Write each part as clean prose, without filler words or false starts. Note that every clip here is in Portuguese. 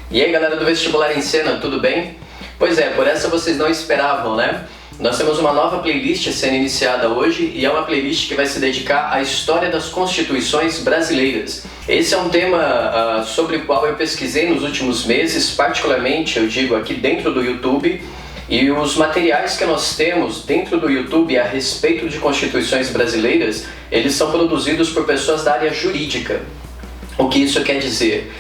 E aí galera do Vestibular em Cena, tudo bem? Pois é, por essa vocês não esperavam, né? Nós temos uma nova playlist sendo iniciada hoje e é uma playlist que vai se dedicar à história das constituições brasileiras. Esse é um tema sobre o qual eu pesquisei nos últimos meses, particularmente, eu digo, aqui dentro do YouTube, e os materiais que nós temos dentro do YouTube a respeito de constituições brasileiras, eles são produzidos por pessoas da área jurídica. O que isso quer dizer?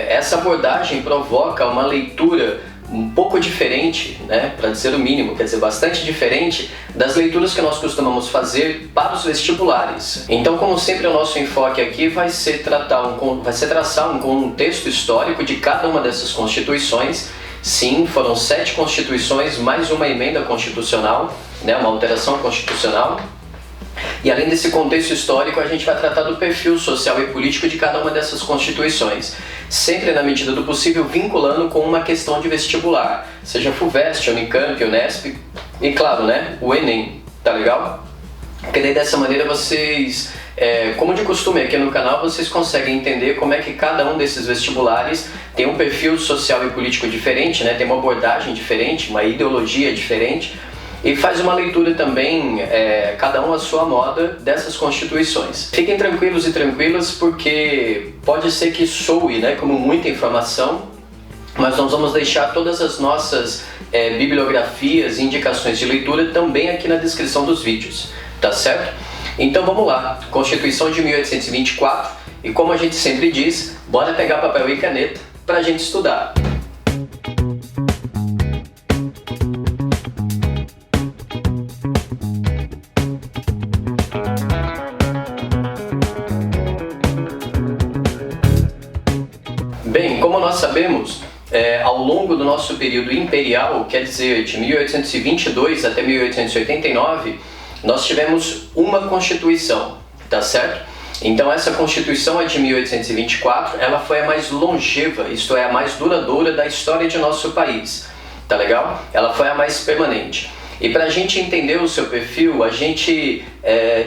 Essa abordagem provoca uma leitura um pouco diferente, né, para dizer o mínimo, quer dizer, bastante diferente das leituras que nós costumamos fazer para os vestibulares. Então, como sempre, o nosso enfoque aqui vai ser traçar um contexto histórico de cada uma dessas constituições. Sim, foram 7 constituições, mais uma emenda constitucional, né, uma alteração constitucional. E além desse contexto histórico, a gente vai tratar do perfil social e político de cada uma dessas constituições, sempre na medida do possível vinculando com uma questão de vestibular, seja FUVEST, Unicamp, Unesp e claro, né, o Enem, tá legal? Porque daí dessa maneira vocês, como de costume aqui no canal, vocês conseguem entender como é que cada um desses vestibulares tem um perfil social e político diferente, né, tem uma abordagem diferente, uma ideologia diferente, e faz uma leitura também, cada um à sua moda, dessas constituições. Fiquem tranquilos e tranquilas porque pode ser que soe, né, como muita informação, mas nós vamos deixar todas as nossas bibliografias e indicações de leitura também aqui na descrição dos vídeos, tá certo? Então vamos lá, Constituição de 1824, e como a gente sempre diz, bora pegar papel e caneta pra gente estudar. Bem, como nós sabemos, ao longo do nosso período imperial, quer dizer, de 1822 até 1889, nós tivemos uma Constituição, tá certo? Então essa Constituição, a de 1824, ela foi a mais longeva, isto é, a mais duradoura da história de nosso país, tá legal? Ela foi a mais permanente. E para a gente entender o seu perfil,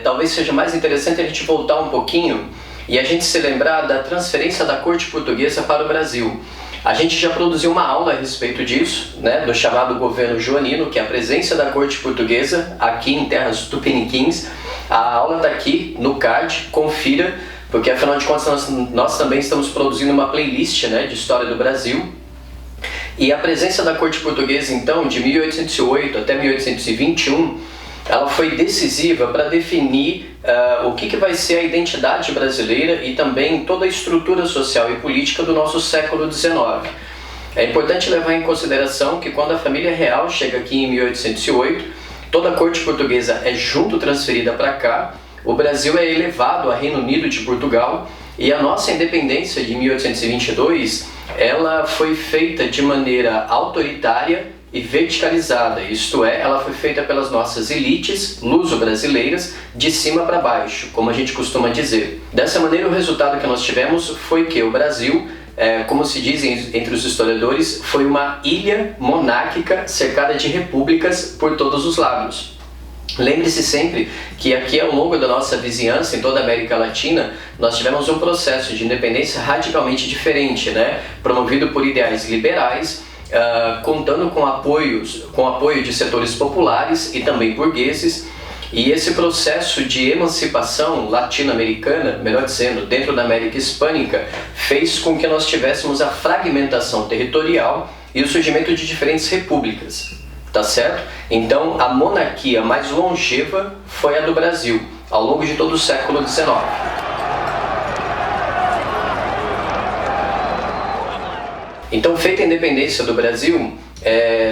talvez seja mais interessante a gente voltar um pouquinho e a gente se lembrar da transferência da corte portuguesa para o Brasil. A gente já produziu uma aula a respeito disso, né, do chamado governo joanino, que é a presença da corte portuguesa aqui em terras tupiniquins. A aula está aqui no card, confira, porque afinal de contas nós também estamos produzindo uma playlist, né, de história do Brasil. E a presença da corte portuguesa, então, de 1808 até 1821, ela foi decisiva para definir o que vai ser a identidade brasileira e também toda a estrutura social e política do nosso século XIX. É importante levar em consideração que quando a família real chega aqui em 1808, toda a corte portuguesa é junto transferida para cá, o Brasil é elevado a Reino Unido de Portugal e a nossa independência de 1822, ela foi feita de maneira autoritária e verticalizada, isto é, ela foi feita pelas nossas elites luso-brasileiras de cima para baixo, como a gente costuma dizer. Dessa maneira, o resultado que nós tivemos foi que o Brasil, como se diz entre os historiadores, foi uma ilha monárquica cercada de repúblicas por todos os lados. Lembre-se sempre que aqui ao longo da nossa vizinhança, em toda a América Latina, nós tivemos um processo de independência radicalmente diferente, né? Promovido por ideais liberais, contando com apoio de setores populares e também burgueses, e esse processo de emancipação latino-americana, melhor dizendo, dentro da América Hispânica, fez com que nós tivéssemos a fragmentação territorial e o surgimento de diferentes repúblicas, tá certo? Então a monarquia mais longeva foi a do Brasil, ao longo de todo o século XIX. Então, feita a independência do Brasil,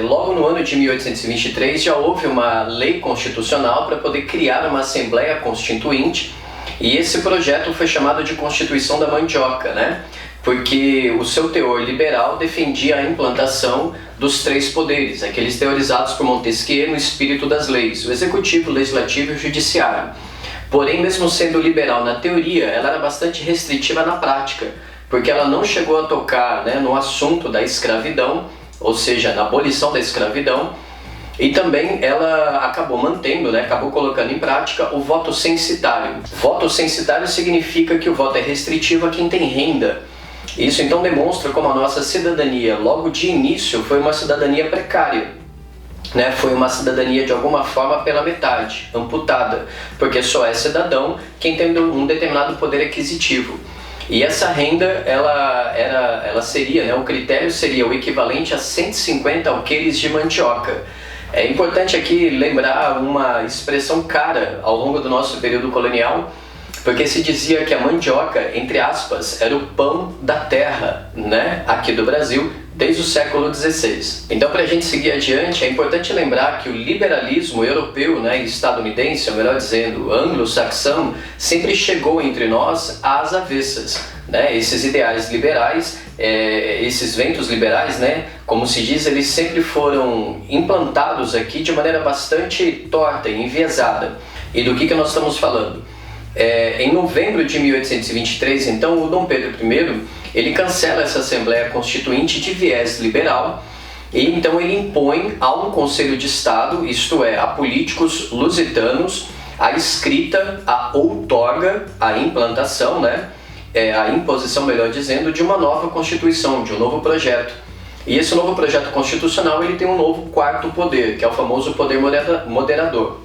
logo no ano de 1823 já houve uma lei constitucional para poder criar uma Assembleia Constituinte, e esse projeto foi chamado de Constituição da Mandioca, né? Porque o seu teor liberal defendia a implantação dos 3 poderes, aqueles teorizados por Montesquieu no espírito das leis, o executivo, o legislativo e o judiciário. Porém, mesmo sendo liberal na teoria, ela era bastante restritiva na prática, porque ela não chegou a tocar, né, no assunto da escravidão, ou seja, na abolição da escravidão, e também ela acabou mantendo, né, acabou colocando em prática o voto censitário. Voto censitário significa que o voto é restritivo a quem tem renda. Isso então demonstra como a nossa cidadania, logo de início, foi uma cidadania precária, né? Foi uma cidadania de alguma forma pela metade, amputada, porque só é cidadão quem tem um determinado poder aquisitivo. E essa renda, ela seria, né, o critério seria o equivalente a 150 alqueires de mandioca. É importante aqui lembrar uma expressão cara ao longo do nosso período colonial, porque se dizia que a mandioca, entre aspas, era o pão da terra, né, aqui do Brasil, desde o século XVI. Então, para a gente seguir adiante, é importante lembrar que o liberalismo europeu, né, estadunidense, ou melhor dizendo, anglo-saxão, sempre chegou entre nós às avessas, né? Esses ideais liberais, esses ventos liberais, né, como se diz, eles sempre foram implantados aqui de maneira bastante torta e enviesada. E do que nós estamos falando? Em novembro de 1823, então, o Dom Pedro I, ele cancela essa Assembleia Constituinte de viés liberal e então ele impõe a um Conselho de Estado, isto é, a políticos lusitanos, a escrita, a outorga, a implantação, né, a imposição, melhor dizendo, de uma nova Constituição, de um novo projeto. E esse novo projeto constitucional ele tem um novo quarto poder, que é o famoso poder moderador.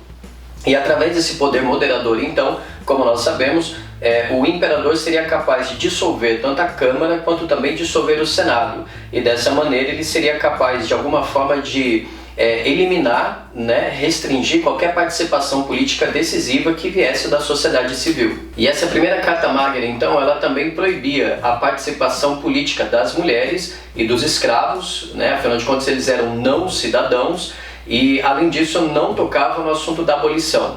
E através desse poder moderador, então, como nós sabemos, o imperador seria capaz de dissolver tanto a Câmara quanto também dissolver o Senado. E dessa maneira ele seria capaz de alguma forma de eliminar, né, restringir qualquer participação política decisiva que viesse da sociedade civil. E essa primeira Carta Magna, então, ela também proibia a participação política das mulheres e dos escravos, né, afinal de contas eles eram não cidadãos, e além disso não tocava no assunto da abolição.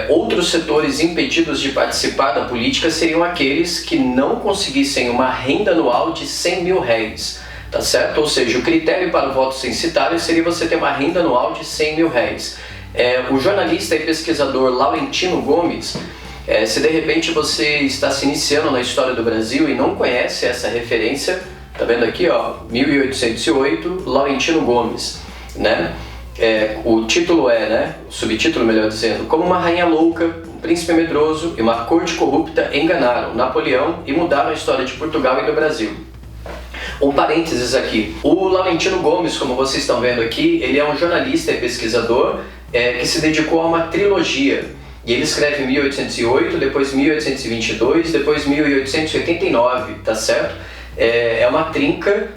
Outros setores impedidos de participar da política seriam aqueles que não conseguissem uma renda anual de 100 mil réis, tá certo? Ou seja, o critério para o voto censitário seria você ter uma renda anual de 100 mil réis. O jornalista e pesquisador Laurentino Gomes, se de repente você está se iniciando na história do Brasil e não conhece essa referência, tá vendo aqui, ó, 1808, Laurentino Gomes, né? O título né, o subtítulo melhor dizendo, como uma rainha louca, um príncipe medroso e uma corte corrupta enganaram Napoleão e mudaram a história de Portugal e do Brasil. Um parênteses aqui, o Laurentino Gomes, como vocês estão vendo aqui, ele é um jornalista e pesquisador que se dedicou a uma trilogia. E ele escreve 1808, depois 1822, depois 1889, tá certo? É uma trinca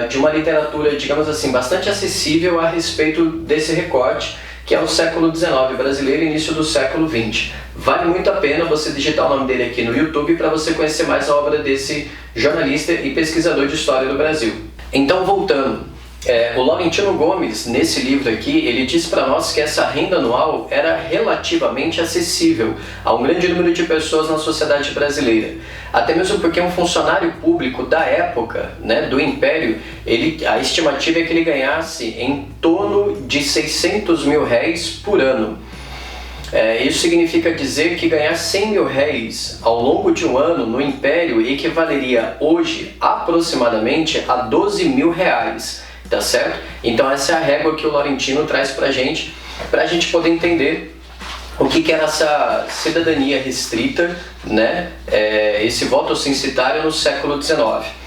de uma literatura, digamos assim, bastante acessível a respeito desse recorte, que é o século XIX brasileiro e início do século XX. Vale muito a pena você digitar o nome dele aqui no YouTube para você conhecer mais a obra desse jornalista e pesquisador de história do Brasil. Então, voltando, o Laurentino Gomes, nesse livro aqui, ele diz para nós que essa renda anual era relativamente acessível a um grande número de pessoas na sociedade brasileira. Até mesmo porque um funcionário público da época, né, do Império, a estimativa é que ele ganhasse em torno de 600 mil réis por ano. Isso significa dizer que ganhar 100 mil réis ao longo de um ano no Império equivaleria hoje aproximadamente a 12 mil reais. Tá certo? Então essa é a régua que o Laurentino traz pra gente poder entender o que era essa cidadania restrita, né? Esse voto censitário no século XIX.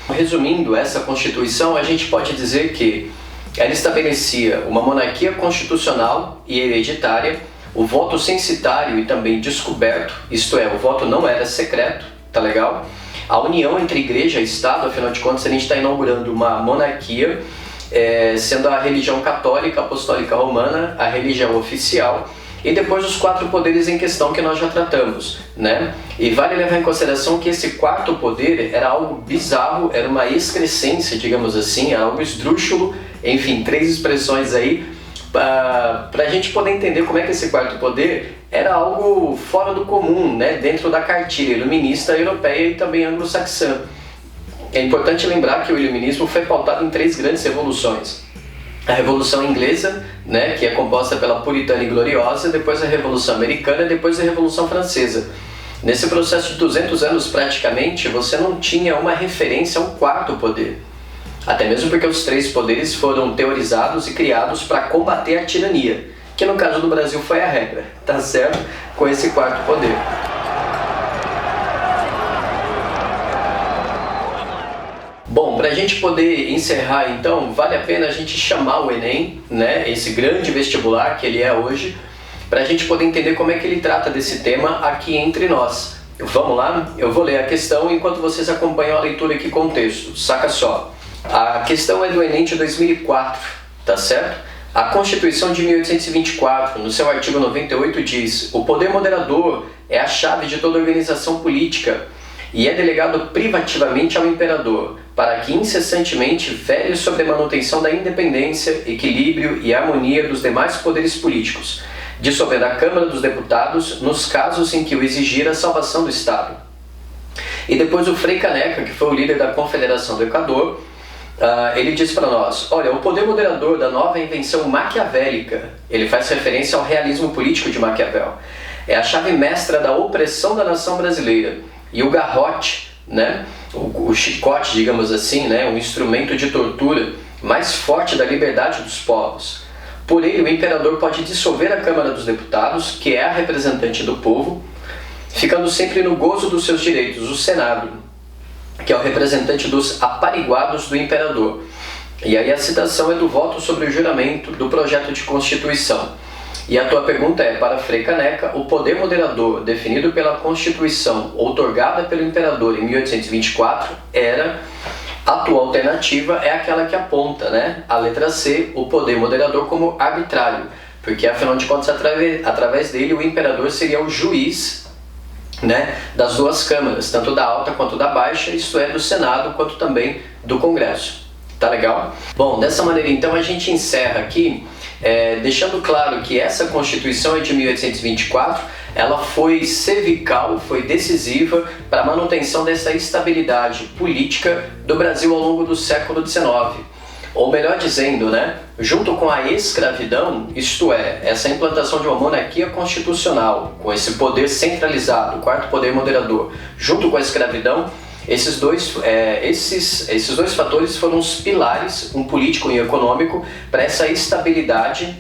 Resumindo essa Constituição, a gente pode dizer que ela estabelecia uma monarquia constitucional e hereditária, o voto censitário e também descoberto, isto é, o voto não era secreto, tá legal? A união entre igreja e Estado, afinal de contas a gente está inaugurando uma monarquia, sendo a religião católica apostólica romana a religião oficial, e depois os quatro poderes em questão que nós já tratamos, né? E vale levar em consideração que esse quarto poder era algo bizarro, era uma excrescência, digamos assim, era algo esdrúxulo, enfim, três expressões aí, para a gente poder entender como é que esse quarto poder era algo fora do comum, né? Dentro da cartilha iluminista europeia e também anglo-saxã. É importante lembrar que o iluminismo foi pautado em três grandes revoluções. A Revolução Inglesa, né, que é composta pela Puritana e Gloriosa, depois a Revolução Americana e depois a Revolução Francesa. Nesse processo de 200 anos praticamente, você não tinha uma referência a um quarto poder. Até mesmo porque os três poderes foram teorizados e criados para combater a tirania, que no caso do Brasil foi a regra, tá certo? Com esse quarto poder. para a gente poder encerrar então, vale a pena a gente chamar o Enem, né, esse grande vestibular que ele é hoje, para a gente poder entender como é que ele trata desse tema aqui entre nós. Vamos lá? Eu vou ler a questão enquanto vocês acompanham a leitura aqui com o texto. Saca só. A questão é do Enem de 2004, tá certo? A Constituição de 1824, no seu artigo 98, diz: o poder moderador é a chave de toda organização política e é delegado privativamente ao imperador, para que incessantemente vele sobre a manutenção da independência, equilíbrio e harmonia dos demais poderes políticos, dissolvendo a Câmara dos Deputados nos casos em que o exigir a salvação do Estado. E depois o Frei Caneca, que foi o líder da Confederação do Equador, ele diz para nós: olha, o poder moderador da nova invenção maquiavélica, ele faz referência ao realismo político de Maquiavel, é a chave mestra da opressão da nação brasileira, e o garrote, né, o chicote, digamos assim, né, um instrumento de tortura mais forte da liberdade dos povos. Por ele, o imperador pode dissolver a Câmara dos Deputados, que é a representante do povo, ficando sempre no gozo dos seus direitos, o Senado, que é o representante dos apariguados do imperador. E aí a citação é do voto sobre o juramento do projeto de Constituição. E a tua pergunta é: para Frei Caneca, o poder moderador definido pela Constituição, outorgada pelo imperador em 1824, era... A tua alternativa é aquela que aponta, né, a letra C, o poder moderador como arbitrário, porque afinal de contas, através dele, o imperador seria o juiz, né, das duas câmaras, tanto da alta quanto da baixa, isto é, do Senado quanto também do Congresso. Tá legal? Bom, dessa maneira então a gente encerra aqui, deixando claro que essa Constituição é de 1824, ela foi cervical, foi decisiva para a manutenção dessa estabilidade política do Brasil ao longo do século XIX. Ou melhor dizendo, né, junto com a escravidão, isto é, essa implantação de uma monarquia constitucional, com esse poder centralizado, o quarto poder moderador, junto com a escravidão, esses dois fatores foram os pilares, um político e um econômico, para essa estabilidade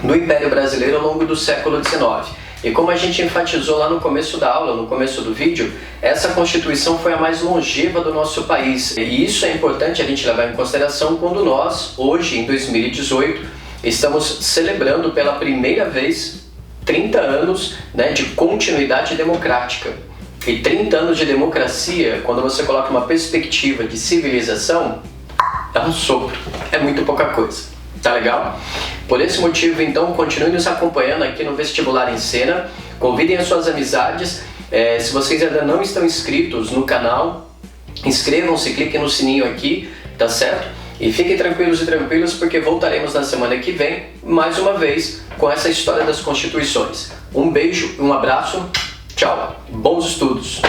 do Império Brasileiro ao longo do século XIX. E como a gente enfatizou lá no começo da aula, no começo do vídeo, essa Constituição foi a mais longeva do nosso país. E isso é importante a gente levar em consideração quando nós, hoje, em 2018, estamos celebrando pela primeira vez 30 anos, né, de continuidade democrática. E 30 anos de democracia, quando você coloca uma perspectiva de civilização, é um sopro, é muito pouca coisa. Tá legal? Por esse motivo, então, continue nos acompanhando aqui no Vestibular em Cena. Convidem as suas amizades. Se vocês ainda não estão inscritos no canal, inscrevam-se, cliquem no sininho aqui, tá certo? E fiquem tranquilos e tranquilas, porque voltaremos na semana que vem, mais uma vez, com essa história das Constituições. Um beijo, um abraço, tchau, bons estudos!